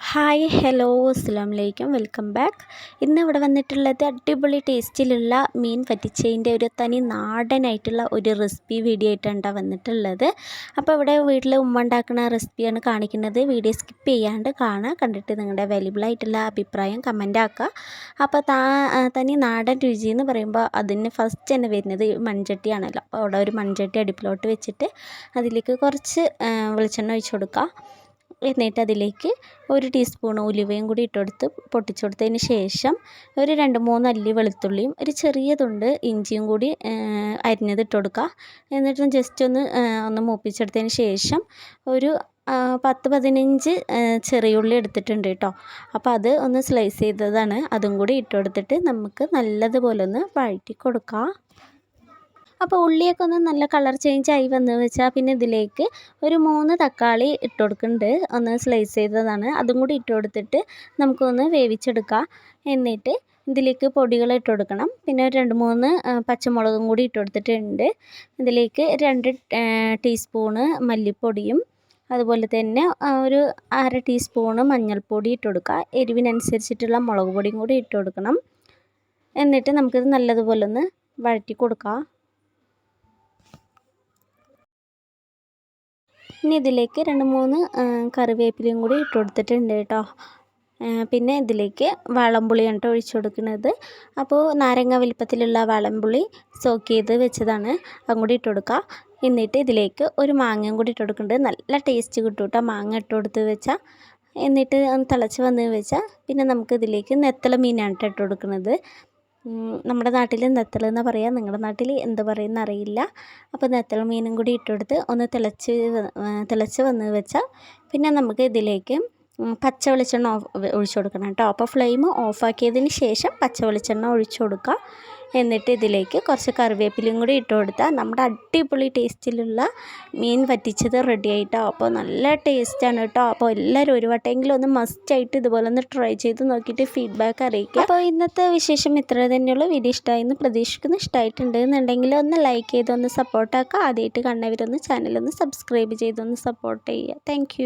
Hi hello അസ്സലാമലൈക്കും welcome back. ഇന്ന് ഇവിടെ വന്നിട്ടുള്ളത് അടിപൊളി ടേസ്റ്റിലുള്ള മീൻ വറ്റിച്ചതിൻ്റെ ഒരു തനി നാടനായിട്ടുള്ള ഒരു റെസിപ്പി വീഡിയോ ആയിട്ടാണ് വന്നിട്ടുള്ളത്. അപ്പോൾ ഇവിടെ വീട്ടിൽ ഉമ്മ ഉണ്ടാക്കുന്ന റെസിപ്പിയാണ് കാണിക്കുന്നത്. വീഡിയോ സ്കിപ്പ് ചെയ്യാണ്ട് കാണുക, കണ്ടിട്ട് നിങ്ങളുടെ അവൈലബിൾ ആയിട്ടുള്ള അഭിപ്രായം കമൻ്റ് ആക്കുക. അപ്പോൾ തനി നാടൻ രുചി എന്ന് പറയുമ്പോൾ അതിന് ഫസ്റ്റ് തന്നെ വരുന്നത് മൺചട്ടിയാണല്ലോ. അപ്പോൾ അവിടെ ഒരു മൺചട്ടി അടുപ്പിലോട്ട് വെച്ചിട്ട് അതിലേക്ക് കുറച്ച് വെളിച്ചെണ്ണ ഒഴിച്ച് കൊടുക്കുക. എന്നിട്ട് അതിലേക്ക് ഒരു ടീസ്പൂൺ ഉലുവയും കൂടി ഇട്ടെടുത്ത് പൊട്ടിച്ചു കൊടുത്തതിന് ശേഷം ഒരു 2-3 അല്ലി വെളുത്തുള്ളിയും ഒരു ചെറിയ തുണ്ട് ഇഞ്ചിയും കൂടി അരിഞ്ഞത് ഇട്ട് കൊടുക്കുക. എന്നിട്ട് ജസ്റ്റ് ഒന്ന് മൂപ്പിച്ചെടുത്തതിന് ശേഷം ഒരു 10-15 ചെറിയുള്ളി എടുത്തിട്ടുണ്ട് കേട്ടോ. അപ്പോൾ അത് ഒന്ന് സ്ലൈസ് ചെയ്തതാണ്, അതും കൂടി ഇട്ട് കൊടുത്തിട്ട് നമുക്ക് നല്ലതുപോലെ ഒന്ന് വഴറ്റി കൊടുക്കാം. അപ്പോൾ ഉള്ളിയൊക്കെ ഒന്ന് നല്ല കളർ ചേഞ്ച് ആയി വന്നു വെച്ചാൽ പിന്നെ ഇതിലേക്ക് ഒരു 3 തക്കാളി ഇട്ട് കൊടുക്കുന്നുണ്ട്, ഒന്ന് സ്ലൈസ് ചെയ്തതാണ്. അതും കൂടി ഇട്ട് കൊടുത്തിട്ട് നമുക്കൊന്ന് വേവിച്ചെടുക്കാം. എന്നിട്ട് ഇതിലേക്ക് പൊടികൾ ഇട്ട് കൊടുക്കണം. പിന്നെ ഒരു 2-3 പച്ചമുളകും കൂടി ഇട്ട് കൊടുത്തിട്ടുണ്ട്. ഇതിലേക്ക് 2 ടീസ്പൂണ് മല്ലിപ്പൊടിയും അതുപോലെ തന്നെ ഒരു 1/2 ടീസ്പൂണ് മഞ്ഞൾപ്പൊടി ഇട്ട് കൊടുക്കുക. എരിവിനനുസരിച്ചിട്ടുള്ള മുളക് പൊടിയും കൂടി ഇട്ട് കൊടുക്കണം. എന്നിട്ട് നമുക്കിത് നല്ലതുപോലെ ഒന്ന് വഴറ്റി കൊടുക്കാം. ഇനി ഇതിലേക്ക് 2-3 കറിവേപ്പിലയും കൂടി ഇട്ട് കൊടുത്തിട്ടുണ്ട് കേട്ടോ. പിന്നെ ഇതിലേക്ക് വാളംപുളിയാണ് കേട്ടോ ഒഴിച്ചു കൊടുക്കുന്നത്. അപ്പോൾ നാരങ്ങ വലിപ്പത്തിലുള്ള വാളംപുളി സോക്ക് ചെയ്ത് വെച്ചതാണ്, അതും കൂടി ഇട്ട് കൊടുക്കുക. എന്നിട്ട് ഇതിലേക്ക് ഒരു മാങ്ങയും കൂടി ഇട്ട് കൊടുക്കുന്നുണ്ട്. നല്ല ടേസ്റ്റ് കിട്ടും കേട്ടോ മാങ്ങ ഇട്ട് കൊടുത്ത് വെച്ചാൽ. എന്നിട്ട് ഒന്ന് തിളച്ച് വന്ന് വെച്ചാൽ പിന്നെ നമുക്ക് ഇതിലേക്ക് നെത്തള മീനാണ് കേട്ടോ ഇട്ട് കൊടുക്കുന്നത്. നമ്മുടെ നാട്ടിൽ നെത്തൽ എന്നാണ് പറയുക, നിങ്ങളുടെ നാട്ടിൽ എന്ത് പറയുന്ന അറിയില്ല. അപ്പോൾ നെത്തൽ മീനും കൂടി ഇട്ടെടുത്ത് ഒന്ന് തിളച്ച് വന്ന് വെച്ചാൽ പിന്നെ നമുക്ക് ഇതിലേക്ക് പച്ച വെളിച്ചെണ്ണ ഒഴിച്ചു കൊടുക്കണം കേട്ടോ. അപ്പോൾ ഫ്ലെയിം ഓഫാക്കിയതിന് ശേഷം പച്ച വെളിച്ചെണ്ണ ഒഴിച്ചു കൊടുക്കുക. എന്നിട്ട് ഇതിലേക്ക് കുറച്ച് കറിവേപ്പിലയും കൂടി ഇട്ട് കൊടുത്താൽ നമ്മുടെ അടിപൊളി ടേസ്റ്റിലുള്ള മീൻ വറ്റിച്ചത് റെഡി ആയിട്ടോ. അപ്പോൾ നല്ല ടേസ്റ്റാണ് കേട്ടോ. അപ്പോൾ എല്ലാവരും ഒരു വട്ടമെങ്കിലും ഒന്ന് മസ്റ്റായിട്ട് ഇതുപോലെ ഒന്ന് ട്രൈ ചെയ്ത് നോക്കിയിട്ട് ഫീഡ്ബാക്ക് അറിയിക്കുക. അപ്പോൾ ഇന്നത്തെ വിശേഷം ഇത്ര തന്നെയുള്ളൂ. വീഡിയോ ഇഷ്ടമായെന്ന് പ്രതീക്ഷിക്കുന്നു. ഇഷ്ടമായിട്ടുണ്ട് എന്നുണ്ടെങ്കിൽ ഒന്ന് ലൈക്ക് ചെയ്തൊന്ന് സപ്പോർട്ടാക്കുക. ആദ്യമായിട്ട് കണ്ടവരൊന്ന് ചാനലൊന്ന് സബ്സ്ക്രൈബ് ചെയ്തൊന്ന് സപ്പോർട്ട് ചെയ്യുക. താങ്ക്